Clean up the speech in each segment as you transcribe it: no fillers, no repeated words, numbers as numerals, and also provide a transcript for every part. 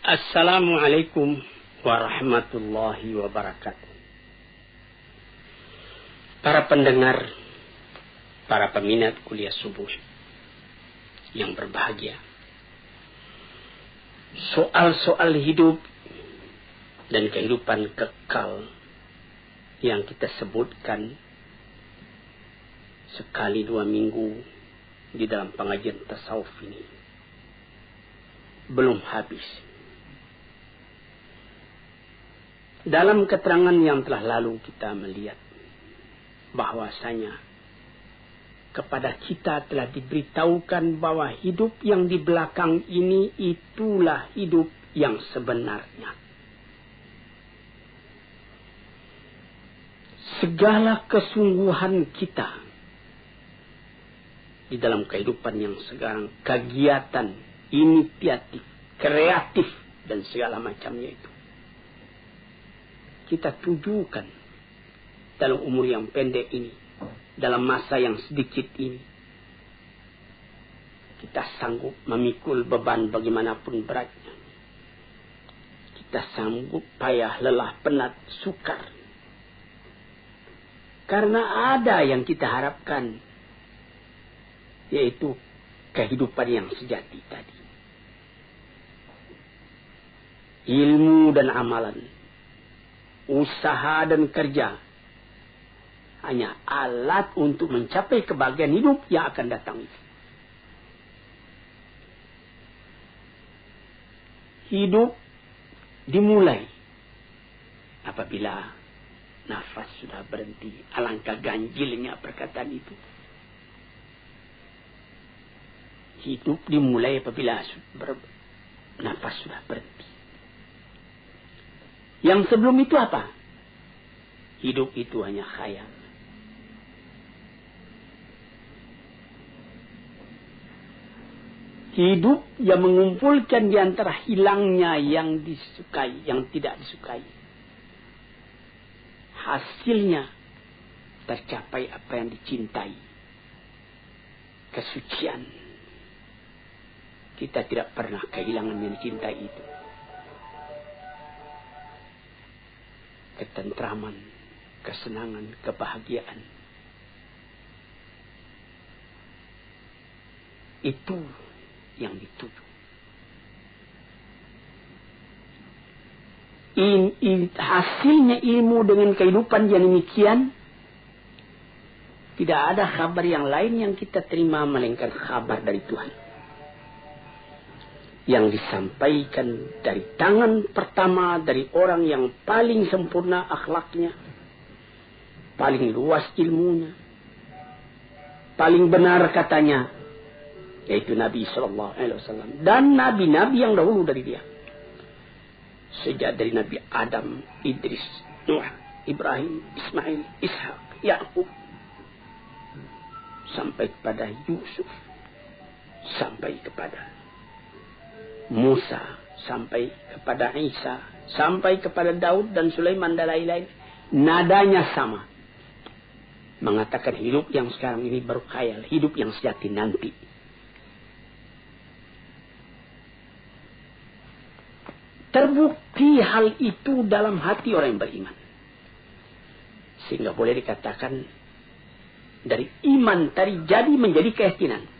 Assalamualaikum warahmatullahi wabarakatuh. Para pendengar, para peminat kuliah subuh yang berbahagia. Soal-soal hidup dan kehidupan kekal yang kita sebutkan sekali 2 minggu di dalam pengajian tasawuf ini belum habis. Dalam keterangan yang telah lalu kita melihat bahwasanya kepada kita telah diberitahukan bahwa hidup yang di belakang ini itulah hidup yang sebenarnya. Segala kesungguhan kita di dalam kehidupan yang sekarang, kegiatan, inisiatif, kreatif, dan segala macamnya itu, kita tujukan dalam umur yang pendek ini, dalam masa yang sedikit ini. Kita sanggup memikul beban bagaimanapun beratnya. Kita sanggup payah, lelah, penat, sukar. Karena ada yang kita harapkan, yaitu kehidupan yang sejati tadi. Ilmu dan amalan, usaha dan kerja hanya alat untuk mencapai kebahagiaan hidup yang akan datang itu. Hidup dimulai apabila nafas sudah berhenti. Alangkah ganjilnya perkataan itu. Hidup dimulai apabila nafas sudah berhenti. Yang sebelum itu apa? Hidup itu hanya khayal. Hidup yang mengumpulkan di antara hilangnya yang disukai, yang tidak disukai. Hasilnya tercapai apa yang dicintai. Kesucian. Kita tidak pernah kehilangan yang dicintai itu. Ketentraman, kesenangan, kebahagiaan. Itu yang dituju. Hasilnya ilmu dengan kehidupan yang demikian, tidak ada kabar yang lain yang kita terima melainkan kabar dari Tuhan. Yang disampaikan dari tangan pertama dari orang yang paling sempurna akhlaknya, paling luas ilmunya, paling benar katanya, yaitu Nabi SAW dan nabi-nabi yang dahulu dari dia. Sejak dari Nabi Adam, Idris, Nuh, Ibrahim, Ismail, Ishak, Yakub, sampai kepada Yusuf, sampai kepada Musa, sampai kepada Isa, sampai kepada Daud dan Sulaiman dan lain-lain. Nadanya sama. Mengatakan hidup yang sekarang ini baru khayal, hidup yang sejati nanti. Terbukti hal itu dalam hati orang yang beriman. Sehingga boleh dikatakan dari iman tadi jadi menjadi keyakinan.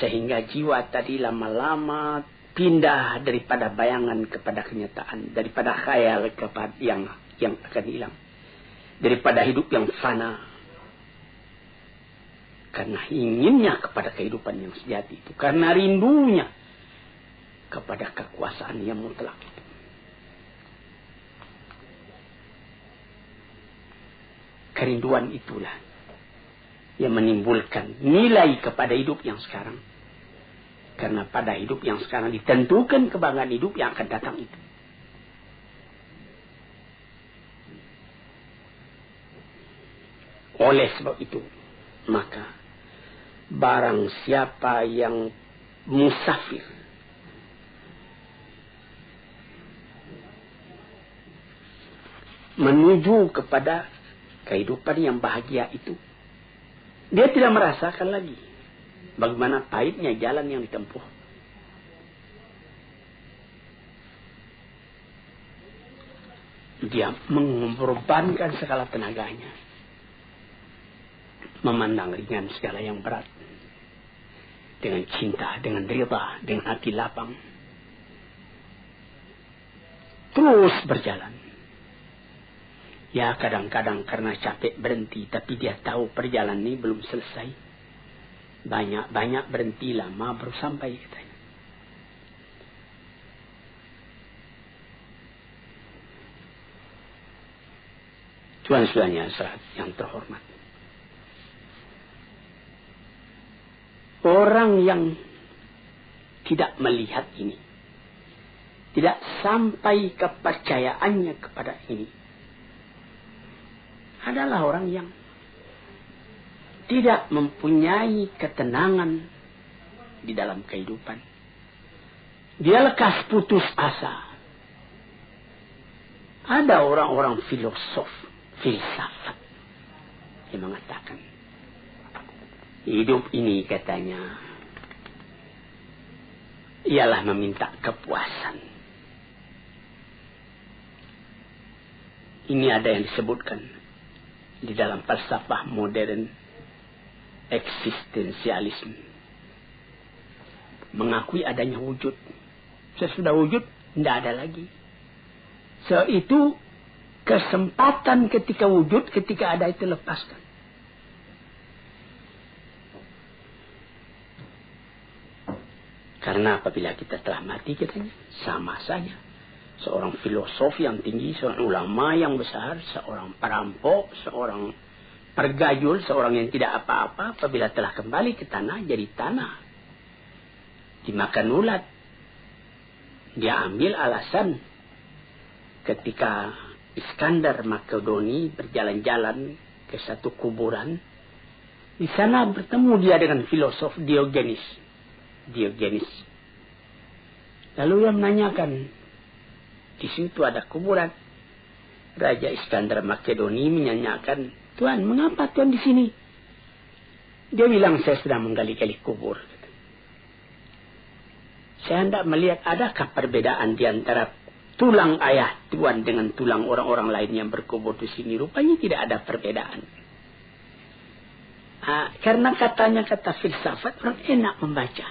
Sehingga jiwa tadi lama-lama pindah daripada bayangan kepada kenyataan, daripada khayal kepada yang akan hilang, daripada hidup yang fana, karena inginnya kepada kehidupan yang sejati itu, karena rindunya kepada kekuasaan yang mutlak itu. Kerinduan itulah yang menimbulkan nilai kepada hidup yang sekarang. Karena pada hidup yang sekarang ditentukan kebanggaan hidup yang akan datang itu. Oleh sebab itu, maka barang siapa yang musafir, menuju kepada kehidupan yang bahagia itu, dia tidak merasakan lagi bagaimana pahitnya jalan yang ditempuh. dia mengorbankan segala tenaganya, memandang ringan segala yang berat, dengan cinta, dengan rida, dengan hati lapang, terus berjalan. Ya kadang-kadang karena capek berhenti, tapi dia tahu perjalanan ini belum selesai. Banyak berhenti, lama baru sampai, katanya. Tuan-tuannya saat yang terhormat, orang yang tidak melihat ini, tidak sampai kepercayaannya kepada ini, adalah orang yang tidak mempunyai ketenangan di dalam kehidupan. Dia lekas putus asa. Ada orang-orang filsafat yang mengatakan, hidup ini, katanya, ialah meminta kepuasan. Ini ada yang disebutkan di dalam falsafah modern, eksistensialisme. Mengakui adanya wujud. Sesudah wujud, tidak ada lagi. Itu kesempatan ketika wujud, ketika ada itu lepaskan. Karena apabila kita telah mati, katanya, sama saja. Seorang filosof yang tinggi, seorang ulama yang besar, seorang perampok, seorang pergayul, seorang yang tidak apa-apa, apabila telah kembali ke tanah, jadi tanah. Dimakan ulat. Dia ambil alasan ketika Iskandar Makedoni berjalan-jalan ke satu kuburan. Di sana bertemu dia dengan filosof Diogenes. Lalu dia menanyakan, di situ ada kuburan. Raja Iskandar Makedoni menanyakan, Tuan, mengapa Tuan di sini? Dia bilang, saya sedang menggali-gali kubur. Saya hendak melihat adakah perbedaan di antara tulang ayah Tuan dengan tulang orang-orang lain yang berkubur di sini. Rupanya tidak ada perbedaan. Karena katanya kata filsafat, orang enak membaca.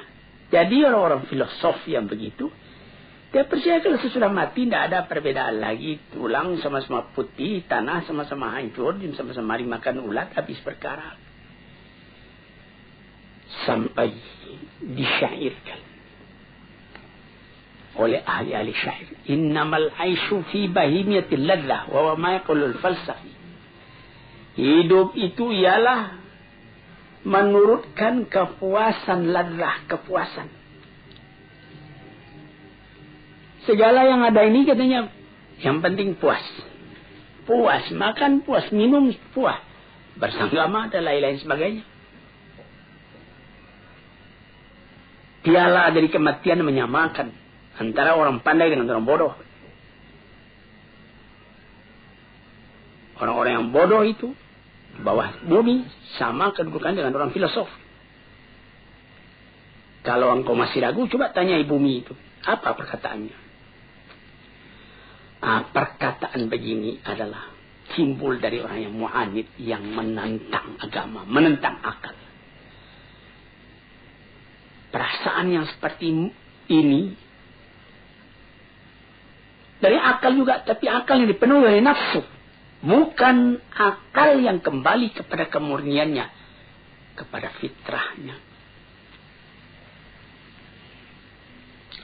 Jadi orang-orang filosof yang begitu, dia percaya kalau sesudah mati tidak ada perbedaan lagi. Tulang sama-sama putih, tanah sama-sama hancur, sama-sama dimakan ulat, habis perkara. Sampai disyairkan oleh ahli-ahli syair, innamal aisyu fi bahimiyatil ladzah wa ma yaqulul falsafi. Hidup itu ialah menurutkan kepuasan, ladzah, kepuasan. Segala yang ada ini, katanya, yang penting puas. Puas makan, puas minum, puas bersanggama dan lain-lain sebagainya. Piala dari kematian menyamakan antara orang pandai dengan orang bodoh. Orang-orang yang bodoh itu di bawah bumi sama kedudukan dengan orang filosof. Kalau engkau masih ragu, coba tanyai bumi itu. Apa perkataannya? Perkataan begini adalah timbul dari orang yang mu'anid, yang menentang agama, menentang akal. Perasaan yang seperti ini dari akal juga, tapi akal yang dipenuhi oleh nafsu, bukan akal yang kembali kepada kemurniannya, kepada fitrahnya.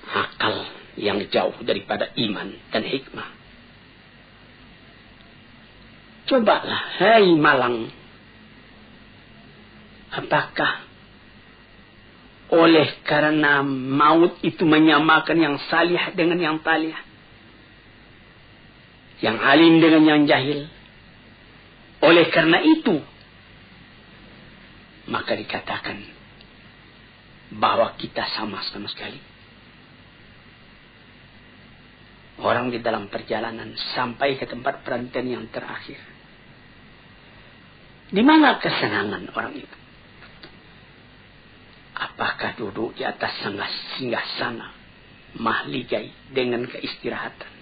Akal yang jauh daripada iman dan hikmah. Cobalah, hai Malang, apakah oleh karena maut itu menyamakan yang salih dengan yang talih, yang alim dengan yang jahil? Oleh karena itu, maka dikatakan bahwa kita sama-sama sekali. Orang di dalam perjalanan sampai ke tempat perantauan yang terakhir. Di mana kesenangan orang itu? Apakah duduk di atas singgasana mahligai dengan keistirahatan,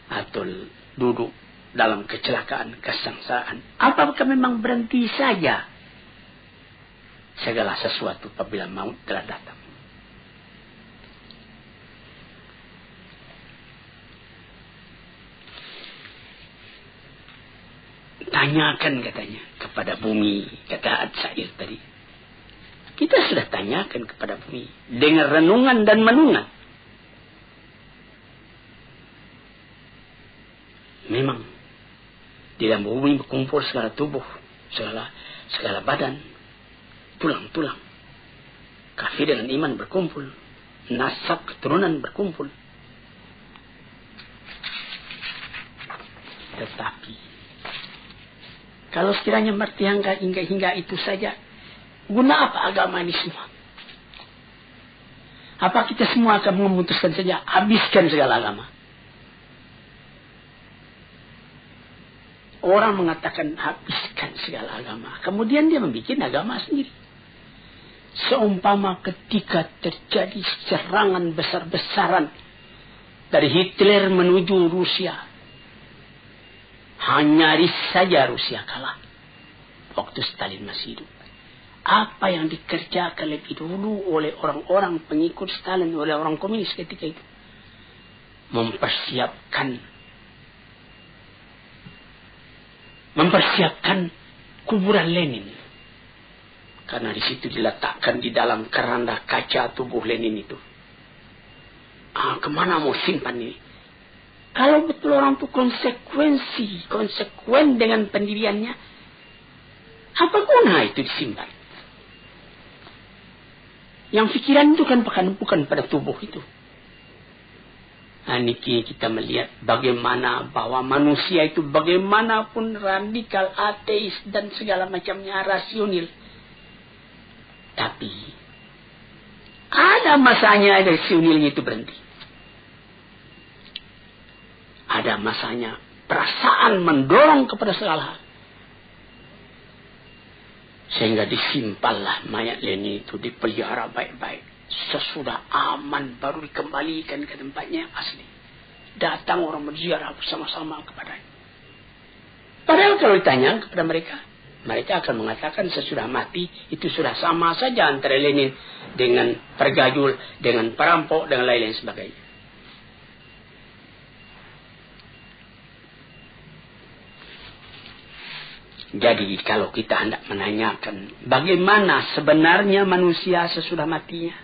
atau duduk dalam kecelakaan, kesengsaraan. Apakah memang berhenti saja segala sesuatu apabila maut telah datang? Tanyakan katanya kepada bumi, kata Ad-Syair tadi. Kita sudah tanyakan kepada bumi dengan renungan dan menungan. Memang di dalam bumi berkumpul segala tubuh, segala badan, tulang-tulang. Kafir dengan iman berkumpul, nasab keturunan berkumpul. Tetapi kalau sekiranya hingga itu saja, guna apa agama ini semua? Apa kita semua akan memutuskan saja, habiskan segala agama? Orang mengatakan habiskan segala agama. Kemudian dia membuat agama sendiri. Seumpama ketika terjadi serangan besar-besaran dari Hitler menuju Rusia, nyaris saja Rusia kalah waktu Stalin masih hidup. Apa yang dikerjakan lebih dulu oleh orang-orang pengikut Stalin, oleh orang komunis ketika itu? Mempersiapkan kuburan Lenin. Karena di situ diletakkan di dalam keranda kaca tubuh Lenin itu. Kemana mau simpan ini? Kalau betul orang itu konsekuen dengan pendiriannya, apa guna itu disimpan? Yang pikiran itu kan bukan pada tubuh itu. Niki kita melihat bagaimana bahwa manusia itu bagaimanapun radikal, ateis dan segala macamnya rasional. Tapi ada masanya rasionalnya itu berhenti. Ada masanya perasaan mendorong kepada segala hal. Sehingga disimpanlah mayat Lenin itu, dipelihara baik-baik. Sesudah aman baru dikembalikan ke tempatnya yang asli. Datang orang berziarah bersama-sama kepadanya. Padahal kalau ditanya kepada mereka, mereka akan mengatakan sesudah mati itu sudah sama saja antara Lenin dengan pergajul, dengan perampok, dengan lain-lain sebagainya. Jadi kalau kita hendak menanyakan bagaimana sebenarnya manusia sesudah matinya,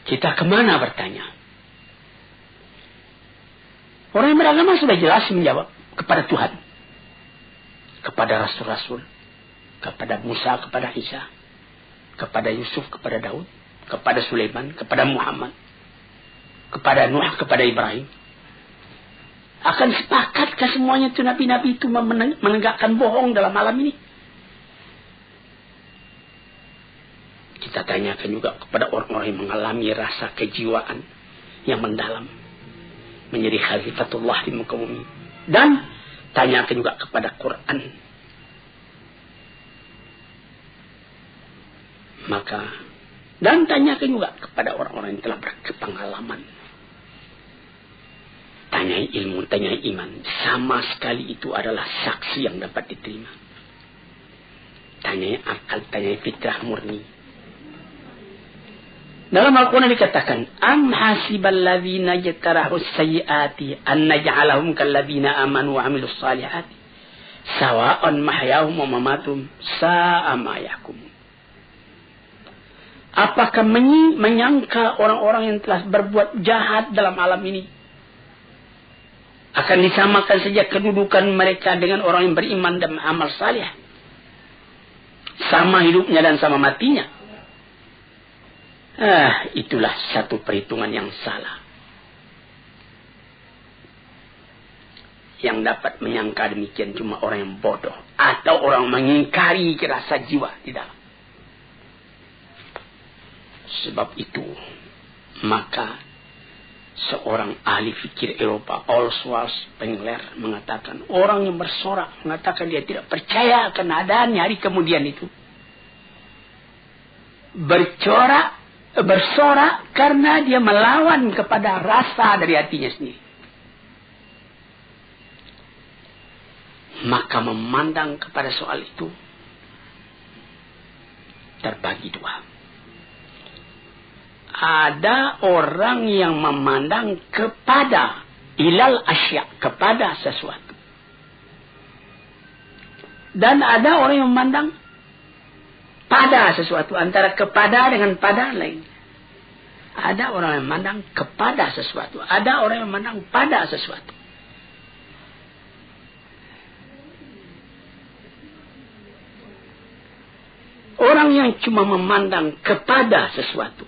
kita kemana bertanya? Orang yang beragama sudah jelas menjawab kepada Tuhan, kepada Rasul-Rasul, kepada Musa, kepada Isa, kepada Yusuf, kepada Daud, kepada Sulaiman, kepada Muhammad, kepada Nuh, kepada Ibrahim. Akan sepakatkah semuanya itu nabi-nabi itu menegakkan bohong dalam alam ini? Kita tanyakan juga kepada orang-orang yang mengalami rasa kejiwaan yang mendalam, menjadi khalifatullah di muka bumi. Dan tanyakan juga kepada Quran. Dan tanyakan juga kepada orang-orang yang telah berpengalaman. Tanyai ilmu, tanyai iman. Sama sekali itu adalah saksi yang dapat diterima. Tanyai akal, tanyai fitrah murni. Dalam Al-Quran dikatakan, Am hasibal ladhina jatarahu sayyiati an naj'alahum kalladhina amanu wa amilus salihati sawa'an mahyahum wa mamatum sa'a ma yahkumun. Apakah menyangka orang-orang yang telah berbuat jahat dalam alam ini akan disamakan saja kedudukan mereka dengan orang yang beriman dan amal salih? Sama hidupnya dan sama matinya. Itulah satu perhitungan yang salah. Yang dapat menyangka demikian cuma orang yang bodoh. Atau orang mengingkari rasa jiwa di dalam. Sebab itu, maka seorang ahli fikir Eropa, Oswald Spengler, mengatakan orang yang bersorak, mengatakan dia tidak percaya akan adanya hari kemudian itu, bersorak karena dia melawan kepada rasa dari hatinya sendiri. Maka memandang kepada soal itu terbagi dua. Ada orang yang memandang kepada ilal asya, kepada sesuatu. Dan ada orang yang memandang pada sesuatu, antara kepada dengan pada lain. Ada orang yang memandang kepada sesuatu, ada orang yang memandang pada sesuatu. Orang yang cuma memandang kepada sesuatu,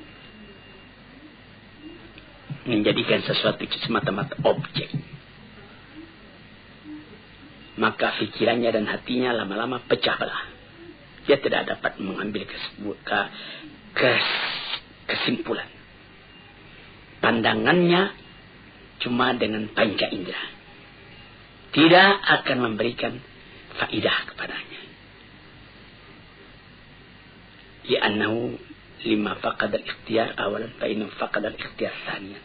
menjadikan sesuatu semata-mata objek, maka pikirannya dan hatinya lama-lama pecah belah. Dia tidak dapat mengambil kesimpulan. Pandangannya cuma dengan panca indera, tidak akan memberikan faidah kepadanya. Li'annahu lima faqad al-ikhtiyar awalan fa innahu faqad al-ikhtiyar tsaniyan.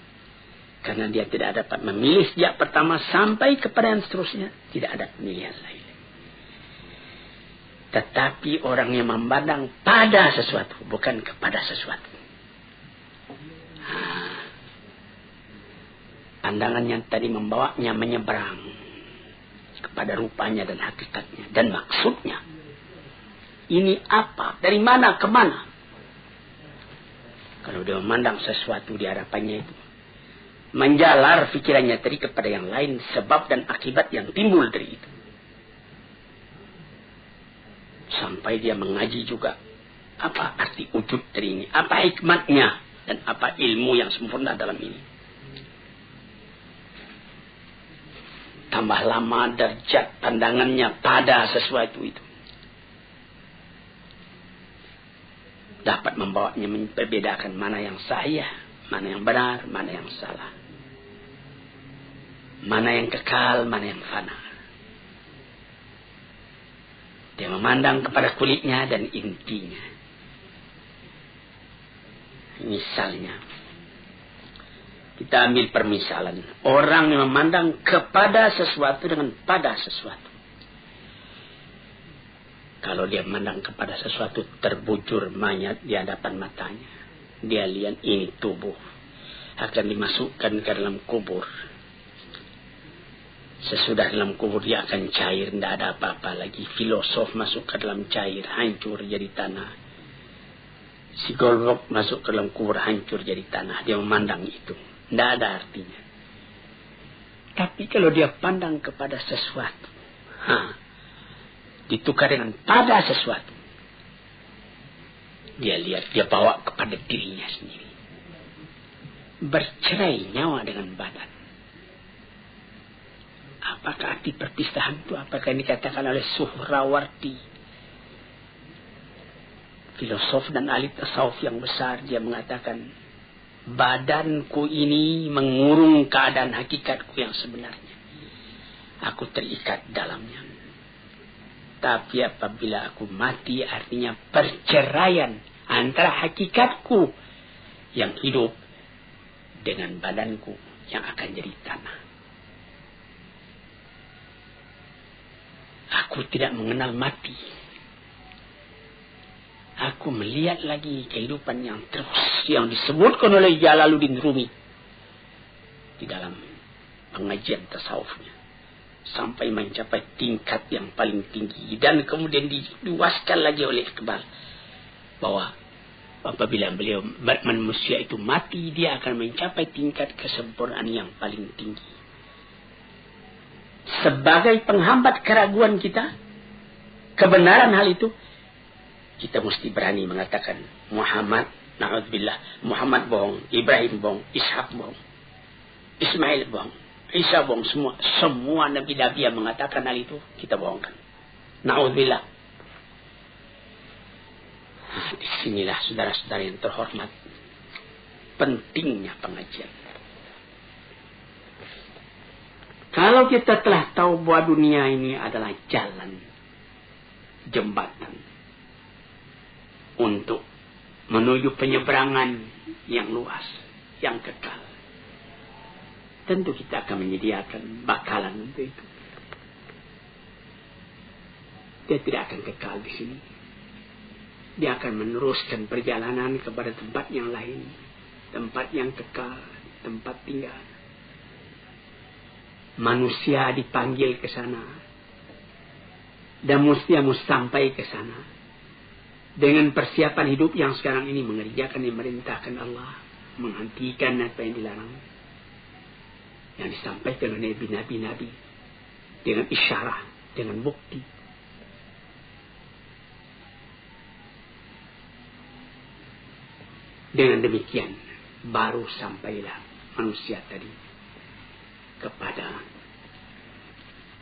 Karena dia tidak dapat memilih sejak pertama sampai kepada yang seterusnya, tidak ada pemilihan lain. Tetapi orang yang memandang pada sesuatu, bukan kepada sesuatu. Pandangan yang tadi membawanya menyeberang kepada rupanya dan hakikatnya dan maksudnya. Ini apa? Dari mana ke mana? Kalau dia memandang sesuatu di hadapannya itu, menjalar pikirannya tadi kepada yang lain, sebab dan akibat yang timbul dari itu. Sampai dia mengaji juga, apa arti wujud dari ini? Apa hikmatnya? Dan apa ilmu yang sempurna dalam ini? Tambah lama derajat pandangannya pada sesuatu itu, dapat membawanya membedakan mana yang sahih, mana yang benar, mana yang salah. Mana yang kekal, mana yang fana. Dia memandang kepada kulitnya dan intinya. Misalnya, kita ambil permisalan. Orang yang memandang kepada sesuatu dengan pada sesuatu. Kalau dia memandang kepada sesuatu, terbujur mayat di hadapan matanya. Dia lihat ini tubuh akan dimasukkan ke dalam kubur. Sesudah dalam kubur dia akan cair, tidak ada apa-apa lagi. Filosof masuk ke dalam cair, hancur jadi tanah. Psikolog masuk ke dalam kubur, hancur jadi tanah. Dia memandang itu, tidak ada artinya. Tapi kalau dia pandang kepada sesuatu, ditukar dengan pada sesuatu, dia lihat, dia bawa kepada dirinya sendiri. Bercerai nyawa dengan badan. Apakah arti perpisahan itu? Apakah yang dikatakan oleh Suhrawardi, filosof dan ahli tasawuf yang besar? Dia mengatakan, badanku ini mengurung keadaan hakikatku yang sebenarnya. Aku terikat dalamnya. Tapi apabila aku mati, artinya perceraian antara hakikatku yang hidup dengan badanku yang akan jadi tanah. Aku tidak mengenal mati. Aku melihat lagi kehidupan yang terus, yang disebutkan oleh Jalaluddin Rumi di dalam pengajian tasawufnya, sampai mencapai tingkat yang paling tinggi. Dan kemudian diluaskan lagi oleh Iqbal, bahwa apabila beliau manusia itu mati, dia akan mencapai tingkat kesempurnaan yang paling tinggi. Sebagai penghambat keraguan kita, kebenaran hal itu, kita mesti berani mengatakan Muhammad, na'udzubillah, Muhammad bohong, Ibrahim bohong, Ishak bohong, Ismail bohong, Isa bohong, semua nabi-nabi yang mengatakan hal itu kita bohongkan. Na'udzubillah. Disinilah saudara-saudara yang terhormat, pentingnya pengajian. Kalau kita telah tahu bahwa dunia ini adalah jalan, jembatan untuk menuju penyeberangan yang luas, yang kekal, tentu kita akan menyediakan bakalan untuk itu. dia tidak akan kekal di sini. Dia akan meneruskan perjalanan kepada tempat yang lain, tempat yang kekal, tempat tinggal. Manusia dipanggil ke sana, dan mesti sampai ke sana dengan persiapan hidup yang sekarang ini, mengerjakan yang merintahkan Allah, menghentikan apa yang dilarang, yang disampaikan oleh nabi-nabi dengan isyarat, dengan bukti. Dengan demikian baru sampailah manusia tadi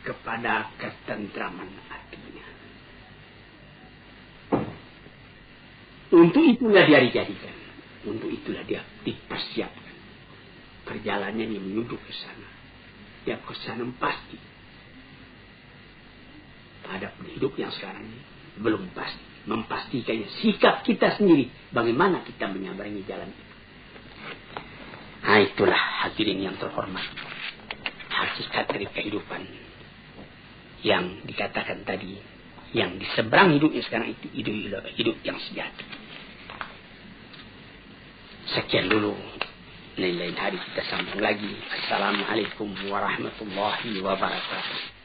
kepada ketentraman hatinya. Untuk itulah dia dijadikan, untuk itulah dia dipersiapkan. Perjalanannya menuju ke sana. Dia ke sana pasti. Pada hidup yang sekarang ini belum pasti. Memastikannya sikap kita sendiri, bagaimana kita menyabarangi jalan itu. Nah, itulah hadirin yang terhormat, hakikat dari kehidupan yang dikatakan tadi, yang di seberang hidupnya sekarang itu hidup yang sejati. Sekian dulu, lain-lain hari kita sambung lagi. Assalamualaikum warahmatullahi wabarakatuh.